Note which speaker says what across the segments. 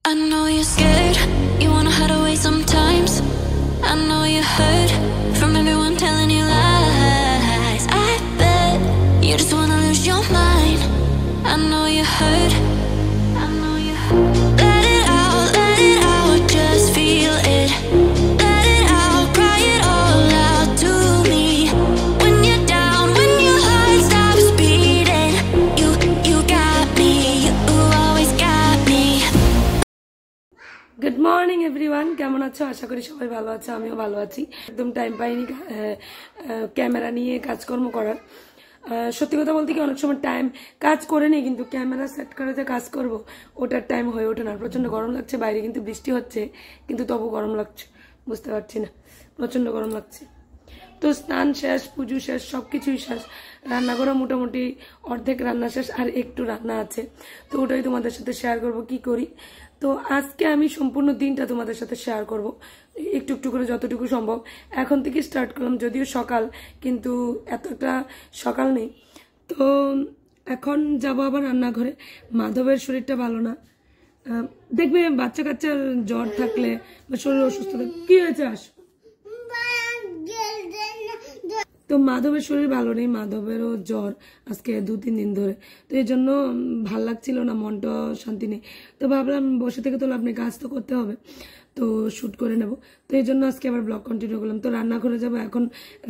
Speaker 1: I know you're scared, you wanna hide away sometimes. I know you hurt from everyone telling you lies. I bet you just wanna lose your mind. I know you hurt, I know you hurt. Let it out, just feel it. Let it out, cry it all out to me. When you're down, when your heart stops beating, you got me, you always got me.
Speaker 2: Good morning everyone, কেমন আছো? আশা করি সবাই ভালো আছে, আমিও ভালো আছি। একদম টাইম পাইনি ক্যামেরা নিয়ে কাজকর্ম করার। সত্যি কথা বলতে কি অনেক সময় টাইম কাজ করে নেই, কিন্তু ক্যামেরা সেট করে যে কাজ করব ওটার টাইম হয়ে ওঠে না। প্রচন্ড গরম লাগছে, বাইরে কিন্তু বৃষ্টি হচ্ছে, কিন্তু তবু গরম লাগছে, বুঝতে পারছি না, প্রচন্ড গরম লাগছে। তো স্নান শেষ, পুজো শেষ, সবকিছুই শেষ, রান্না করা মোটামুটি অর্ধেক রান্না শেষ, আর একটু রান্না আছে। তো ওটাই তোমাদের সাথে শেয়ার করব কি করি। তো আজকে আমি সম্পূর্ণ দিনটা তোমাদের সাথে শেয়ার করব, একটু একটু করে যতটুকু সম্ভব। এখন থেকে স্টার্ট করলাম, যদিও সকাল, কিন্তু এতটা সকাল নেই। তো এখন যাব আবার রান্নাঘরে। মাধবের শরীরটা ভালো না, দেখবে বাচ্চা কাচ্চার জ্বর থাকলে বা শরীর অসুস্থ থাকলে কি হয়েছে, আস। তো মাধবের শরীর ভালো নেই, মাধবেরও জ্বর আজকে 2-3 দিন ধরে। তো এই জন্য ভাল লাগছিল না, মনটা শান্তি নেই। তো ভাবলাম বসে থেকে তো আপনি কাজ তো করতে হবে, তো শুট করে নেব। তো এই জন্য আজকে আবার ব্লগ কন্টিনিউ করলাম। তো রান্না করে যাবো, এখন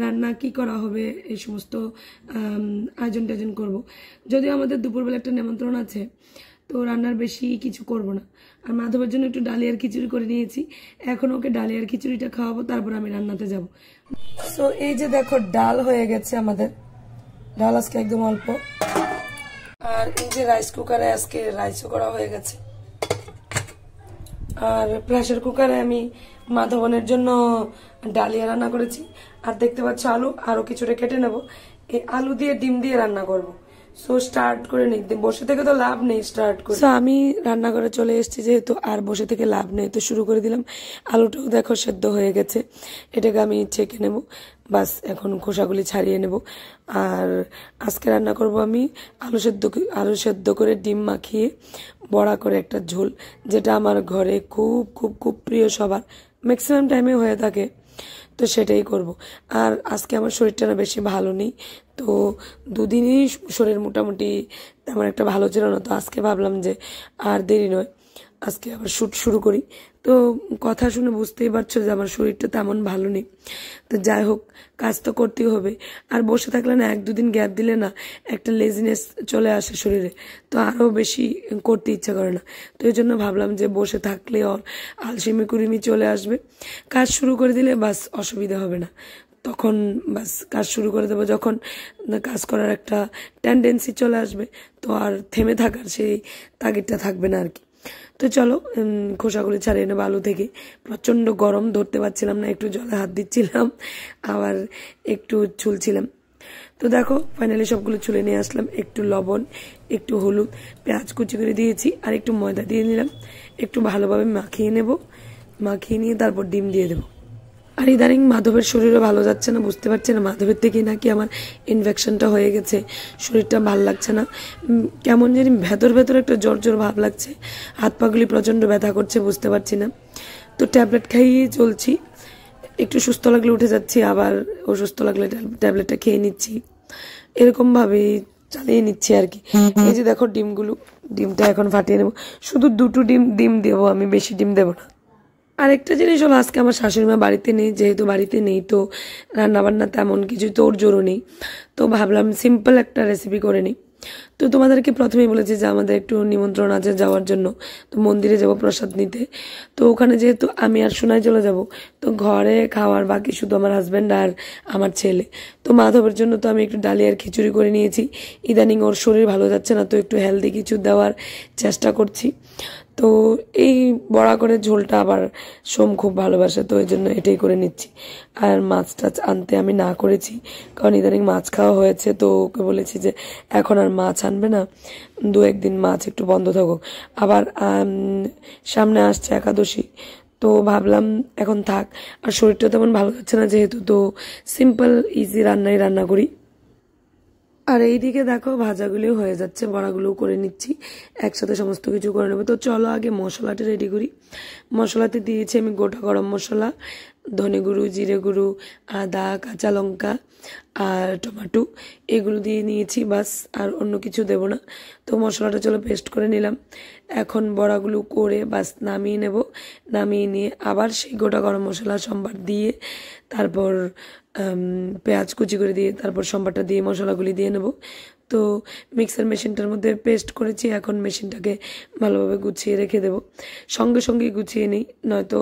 Speaker 2: রান্না কি করা হবে এই সমস্ত আয়োজন টায়োজন করবো। যদিও আমাদের দুপুরবেলা একটা নিমন্ত্রণ আছে, তো রান্নার বেশি কিছু করব না। আর মাধবের জন্য একটু ডালিয়ার খিচুড়ি করে নিয়েছি, এখন ওকে ডালিয়ার খিচুড়িটা খাওয়াবো, তারপর আমি রান্নাতে যাব। সো এই যে দেখো ডাল হয়ে গেছে আমাদের, ডাল আজকে একদম অল্প। আর এই যে রাইস কুকারে আজকে রাইসও করা হয়ে গেছে। আর প্রেসার কুকারে আমি মাধবনের জন্য ডালিয়া রান্না করেছি। আর দেখতে পাচ্ছ আলু, আরো কিছুটা কেটে নেব, এই আলু দিয়ে ডিম দিয়ে রান্না করব। সো স্টার্ট করে নিই, বসে থেকে তো লাভ নেই, স্টার্ট করে। তো আমি রান্নাঘরে চলে এসেছি যেহেতু, আর বসে থেকে লাভ নেই, তো শুরু করে দিলাম। আলুটাও দেখো সেদ্ধ হয়ে গেছে, এটাকে আমি ছেঁকে নেব, বাস এখন খোসাগুলি ছাড়িয়ে নেব। আর আজকে রান্না করব আমি আলু সেদ্ধ করে ডিম মাখিয়ে বড়া করে একটা ঝোল, যেটা আমার ঘরে খুব খুব খুব প্রিয়, সবার ম্যাক্সিমাম টাইমে হয়ে থাকে, তো সেটাই করব। আর আজকে আমার শরীরটা না বেশি ভালো নেই, তো 2 দিনই শরীর মোটামুটি তেমন একটা ভালো ছিল না। তো আজকে ভাবলাম যে আর দেরি নয়, আজকে আবার শুট শুরু করি। তো কথা শুনে বুঝতেই পারছো যে আমার শরীরটা তেমন ভালো নেই। তো যাই হোক, কাজ তো করতেই হবে। আর বসে থাকলে না, 1-2 দিন গ্যাপ দিলে না একটা লেজিনেস চলে আসে শরীরে, তো আরও বেশি করতে ইচ্ছা করে না। তো এই জন্য ভাবলাম যে বসে থাকলে আলসেমি কুড়িমি চলে আসবে, কাজ শুরু করে দিলে বাস অসুবিধা হবে না, তখন বাস কাজ শুরু করে দেবো। যখন কাজ করার একটা টেন্ডেন্সি চলে আসবে, তো আর থেমে থাকার সেই তাগিদটা থাকবে না আর কি। তো চলো খোসাগুলি ছাড়িয়ে নেবো আলু থেকে। প্রচন্ড গরম, ধরতে পারছিলাম না, একটু জলে হাত দিচ্ছিলাম, আবার একটু ছুলছিলাম। তো দেখো ফাইনালি সবগুলো ছুলে নিয়ে আসলাম। একটু লবণ, একটু হলুদ, পেঁয়াজ কুচি করে দিয়েছি, আর একটু ময়দা দিয়ে নিলাম। একটু ভালোভাবে মাখিয়ে নেব, মাখিয়ে নিয়ে তারপর ডিম দিয়ে দেবো। আর ইদানিং মাধবের শরীরও ভালো যাচ্ছে না, বুঝতে পারছি না, মাধবের থেকেই নাকি আমার ইনফেকশনটা হয়ে গেছে, শরীরটা ভালো লাগছে না, কেমন জানি ভেতর ভেতর একটা জ্বর জ্বর ভাব লাগছে, হাত পাগুলি প্রচণ্ড ব্যথা করছে, বুঝতে পারছি না। তো ট্যাবলেট খাইয়ে চলছি, একটু সুস্থ লাগলে উঠে যাচ্ছি, আবার অসুস্থ লাগলে ট্যাবলেটটা খেয়ে নিচ্ছি, এরকমভাবেই চালিয়ে নিচ্ছি আর কি। এই যে দেখো ডিমটা এখন ফাটিয়ে নেবো, শুধু 2টো ডিম দেবো আমি, বেশি ডিম দেবো না। আরেকটা জিনিস হলো, আজকে আমার শাশুড়ি মা বাড়িতে নেই, যেহেতু বাড়িতে নেই তো রান্নাবান্না তেমন কিছু তোর জোরও নেই, তো ভাবলাম সিম্পল একটা রেসিপি করে নিই। তো তোমাদেরকে প্রথমেই বলেছি যে আমাদের একটু নিমন্ত্রণ আছে যাওয়ার জন্য, তো মন্দিরে যাব প্রসাদ নিতে। তো ওখানে যেহেতু আমি আর সোনাই চলে যাব, তো ঘরে খাওয়ার বাকি শুধু আমার হাজব্যান্ড আর আমার ছেলে। তো মাধবের জন্য তো আমি একটু ডালিয়ার খিচুড়ি করে নিয়েছি, ইদানিং ওর শরীর ভালো যাচ্ছে না, তো একটু হেলদি কিছু দেওয়ার চেষ্টা করছি। তো এই বড়া করে ঝোলটা আবার সোম খুব ভালোবাসে, তো এই জন্য এটাই করে নিচ্ছি। আর মাছ টাছ আনতে আমি না করেছি, কারণ ইদানিং মাছ খাওয়া হয়েছে, তো ওকে বলেছি যে এখন আর মাছ আনবে না, 2-1 দিন মাছ একটু বন্ধ থাকুক। আবার সামনে আসছে একাদশী, তো ভাবলাম এখন থাক। আর শরীরটা তেমন ভালো যাচ্ছে না যেহেতু, তো সিম্পল ইজি রান্না করি। আর এইদিকে দেখো ভাজাগুলো হয়ে যাচ্ছে, বড়াগুলো করে নিচ্ছি, একসাথে সমস্ত কিছু করে নেবো। তো চলো আগে মশলাটা রেডি করি। মশলাতে দিয়েছি আমি গোটা গরম মশলা, ধনে গুঁড়ো, জিরে গুঁড়ো, আদা, কাঁচা লঙ্কা আর টমেটো, এগুলো দিয়ে নিয়েছি বাস, আর অন্য কিছু দেব না। তো মশলাটা চলো পেস্ট করে নিলাম। এখন বড়াগুলো করে বাস নামিয়ে নেব। নামিয়ে নিয়ে আবার সেই গোটা গরম মশলা সম্বার দিয়ে, তারপর পেঁয়াজ কুচি করে দিয়ে, তারপর সম্বারটা দিয়ে মশলাগুলি দিয়ে নেব। তো মিক্সার মেশিনটার মধ্যে পেস্ট করেছি, এখন মেশিনটাকে ভালোভাবে গুছিয়ে রেখে দেব। সঙ্গে সঙ্গেই গুছিয়ে নিই, নয়তো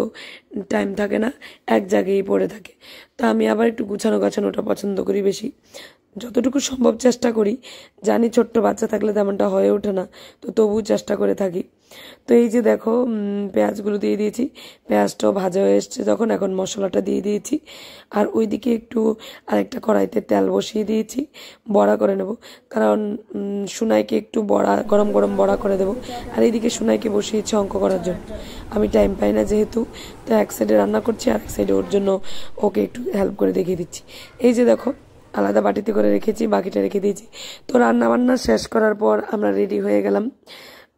Speaker 2: টাইম থাকে না, এক জায়গায় পড়ে থাকে। তো আমি আবার একটু গুছানো গাছানোটা পছন্দ করি বেশি, যতটুকু সম্ভব চেষ্টা করি। জানি ছোট্ট বাচ্চা থাকলে তেমনটা হয়ে ওঠে না, তো তবুও চেষ্টা করে থাকি। তো এই যে দেখো পেঁয়াজগুলো দিয়ে দিয়েছি, পেঁয়াজটাও ভাজা হয়ে এসছে যখন, এখন মশলাটা দিয়ে দিয়েছি। আর ওইদিকে একটু আরেকটা কড়াইতে তেল বসিয়ে দিয়েছি, বড়া করে নেব। কারণ সুনাইকে একটু বড়া, গরম গরম বড়া করে দেবো। আর এইদিকে সুনাইকে বসিয়েছি অঙ্ক করার জন্য, আমি টাইম পাই না যেহেতু। তো এক সাইডে রান্না করছি আর এক সাইডে ওর জন্য ওকে একটু হেল্প করে দেখিয়ে দিচ্ছি। এই যে দেখো আলাদা বাটিতে করে রেখেছি, বাকিটা রেখে দিয়েছি। তো রান্না বান্না শেষ করার পর আমরা রেডি হয়ে গেলাম।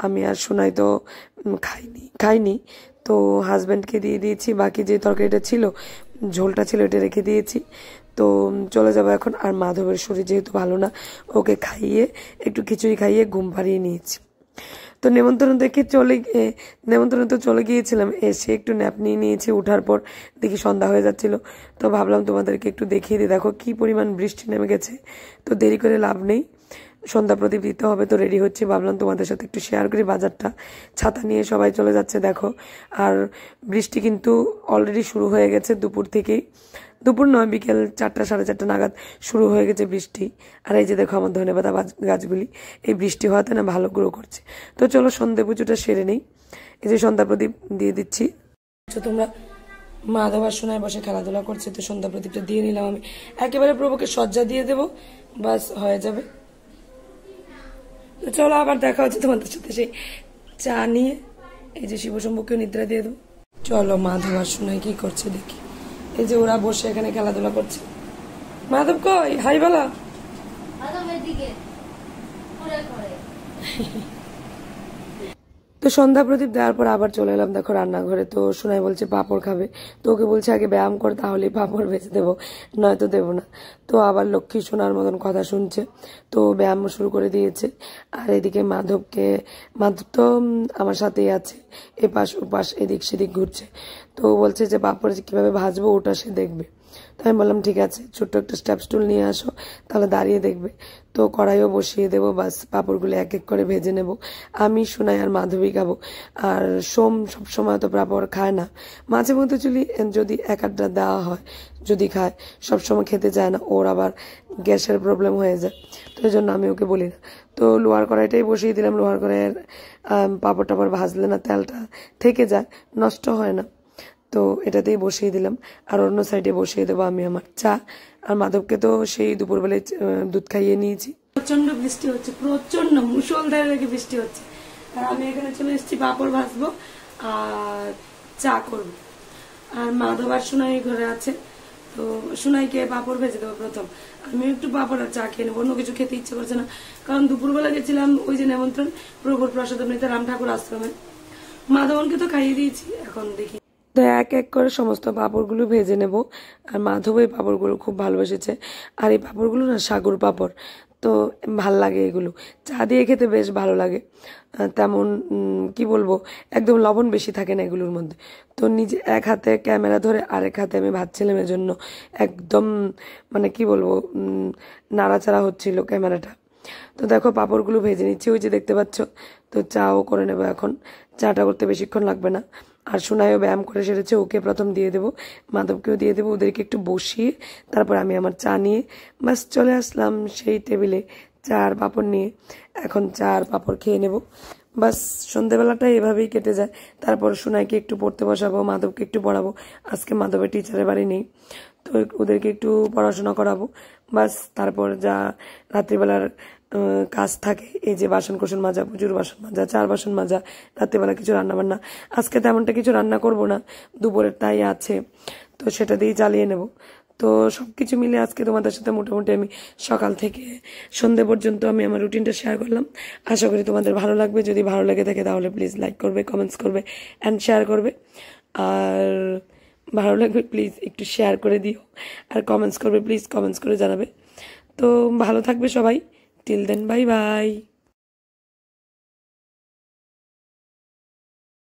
Speaker 2: আমি আর সোনাই তো খাইনি, তো হাজব্যান্ডকে দিয়ে দিয়েছি। বাকি যে তরকারিটা ছিল, ঝোলটা ছিল, এটা রেখে দিয়েছি। তো চলে যাবো এখন। আর মাধবের শরীর যেহেতু ভালো না, ওকে খাইয়ে একটু খিচুড়ি খাইয়ে ঘুম পাড়িয়ে নিয়েছি। তো নেমন্ত্রণ তো চলে গিয়েছিলাম, এসে একটু ন্যাপ নিয়ে নিয়েছি। উঠার পর দেখি সন্ধ্যা হয়ে যাচ্ছিল, তো ভাবলাম তোমাদেরকে একটু দেখিয়ে দিই। দেখো কি পরিমাণ বৃষ্টি নেমে গেছে, তো দেরি করে লাভ নেই, সন্ধ্যা প্রদীপ দিতে হবে। তো রেডি হচ্ছে, ভাবলাম তোমাদের সাথে একটু শেয়ার করি বাজারটা। ছাতা নিয়ে সবাই চলে যাচ্ছে দেখো। আর বৃষ্টি কিন্তু অলরেডি শুরু হয়ে গেছে দুপুর থেকেই, দুপুর নয়, বিকেল 4টা 4:30 নাগাদ শুরু হয়ে গেছে বৃষ্টি। আর এই যে দেখো আমার ধনেপাতা গাছগুলি এই বৃষ্টি হওয়াতে না ভালো গ্রো করছে। তো চলো সন্ধে পুজোটা সেরে নেই। এই যে সন্ধ্যা প্রদীপ দিয়ে দিচ্ছি। তোমরা মাধব আর সোনায় বসে খেলাধুলা করছে, তো সন্ধ্যা প্রদীপটা দিয়ে নিলাম আমি। একেবারে প্রভুকে সজ্জা দিয়ে দেবো, বাস হয়ে যাবে। তো চলো আবার দেখা হচ্ছে তোমাদের সাথে সেই চা নিয়ে। এই যে শিবশম্ভুকেও নিদ্রা দিয়ে দেবো। চলো মাধব আর সোনাই কি করছে দেখি। এই যে ওরা বসে এখানে খেলাধুলা করছে। মাধব কই, হাই বলা। তো সন্ধ্যা প্রদীপ দেওয়ার পর আবার চলে এলাম দেখো রান্নাঘরে। তো সোনাই বলছে পাঁপড় খাবে, তো ওকে বলছে আগে ব্যায়াম কর, তাহলে পাঁপড় ভেজে দেবো, নয়তো দেবো না। তো আবার লক্ষ্মী সোনার মতন কথা শুনছে, তো ব্যায়াম শুরু করে দিয়েছে। আর এদিকে মাধব তো আমার সাথেই আছে, এপাশ ওপাশ এদিক সেদিক ঘুরছে। তো বলছে যে পাঁপড় কিভাবে ভাজবো ওটা সে দেখবে। তো আমি বললাম ঠিক আছে, ছোট্ট একটা স্টেপ স্টুল নিয়ে আসো, তাহলে দাঁড়িয়ে দেখবে। তো কড়াইও বসিয়ে দেবো, বাস পাঁপড়গুলো এক এক করে ভেজে নেব। আমি সোনাই আর মাধবী খাবো। আর সোম সবসময় তো পাঁপড় খায় না, মাঝে মধ্যে যদি এক আধটা দেওয়া হয় যদি খায়, সবসময় খেতে চায় না, ওর আবার গ্যাসের প্রবলেম হয়ে যায়। তো এই জন্য আমি ওকে বলি না। তো লোহার কড়াইটাই বসিয়ে দিলাম। লোহার কড়াইয়ের পাঁপড় টাপড় ভাজলে না তেলটা থেকে যায়, নষ্ট হয় না, তো এটাতেই বসিয়ে দিলাম। আর অন্য সাইডে বসিয়ে দেবো আমি আমার চা। আর মাধবকে তো সেই দুপুরবেলায় দুধ খাইয়ে নিয়েছি। প্রচন্ড বৃষ্টি হচ্ছে, প্রচন্ড মুষলধারে রেখে বৃষ্টি হচ্ছে। আর আমি এখানে চলে এসেছি পাঁপড় ভাজবো আর চা করব। আর মাধব আর সোনাই ঘরে আছে, তো সোনাইকে পাঁপড় ভেজে দেবো প্রথম। আমি একটু পাঁপড় আর চা খেয়ে নেবো, অন্য কিছু খেতে ইচ্ছে করছে না। কারণ দুপুরবেলা গেছিলাম ওই যে নেমন্ত্রণ প্রভুর প্রসাদ নিতে রাম ঠাকুর আশ্রমে, মাধবনকে তো খাইয়ে দিয়েছি, এখন দেখি। তো এক এক করে সমস্ত পাঁপড়গুলো ভেজে নেব। আর মাধব এই পাঁপড়গুলো খুব ভালোবেসেছে। আর এই পাঁপড়গুলো না সাগর পাঁপড়, তো ভাল লাগে এগুলো, চা দিয়ে খেতে বেশ ভালো লাগে। তেমন কি বলবো, একদম লবণ বেশি থাকে না এগুলোর মধ্যে। তো নিজে এক হাতে ক্যামেরা ধরে আরেক হাতে আমি ভাজছিলাম, এর জন্য একদম মানে কি বলবো নাড়াচাড়া হচ্ছিল ক্যামেরাটা। তো দেখো পাঁপড়গুলো ভেজে নিচ্ছি, ওই যে দেখতে পাচ্ছ। তো চাও করে নেবো এখন, চাটা করতে বেশিক্ষণ লাগবে না। আর সোনাইও ব্যায়াম করে সেরেছে, ওকে প্রথম দিয়ে দেবো, মাধবকেও দিয়ে দেবো, ওদেরকে একটু বসিয়ে তারপর আমি আমার চা নিয়ে বাস চলে আসলাম সেই টেবিলে চা আর পাঁপড় নিয়ে। এখন চা আর পাঁপড় খেয়ে নেব, বাস সন্ধেবেলাটা এভাবেই কেটে যায়। তারপর সোনাইকে একটু পড়তে বসাবো, মাধবকে একটু পড়াবো। আজকে মাধবের টিচারের বাড়ি নেই, তো ওদেরকে একটু পড়াশোনা করাবো, বাস। তারপর যা রাত্রিবেলার কাজ থাকে, এই যে বাসন কোসন মাজা, প্রচুর বাসন মাজা, 4 বাসন মাজা, রাত্রিবেলা কিছু রান্না বান্না। আজকে তেমনটা কিছু রান্না করব না, দুপুরের তাই আছে, তো সেটা দিয়েই চালিয়ে নেব। তো তো সব কিছু মিলে আজকে তোমাদের সাথে মোটামুটি আমি সকাল থেকে সন্ধে পর্যন্ত আমি আমার রুটিনটা শেয়ার করলাম। আশা করি তোমাদের ভালো লাগবে। যদি ভালো লেগে থাকে তাহলে প্লিজ লাইক করবে, কমেন্টস করবে অ্যান্ড শেয়ার করবে। আর ভালো লাগবে প্লিজ একটু শেয়ার করে দিও, আর কমেন্টস করবে প্লিজ, কমেন্টস করে জানাবে। তো ভালো থাকবে সবাই। Till then, bye by.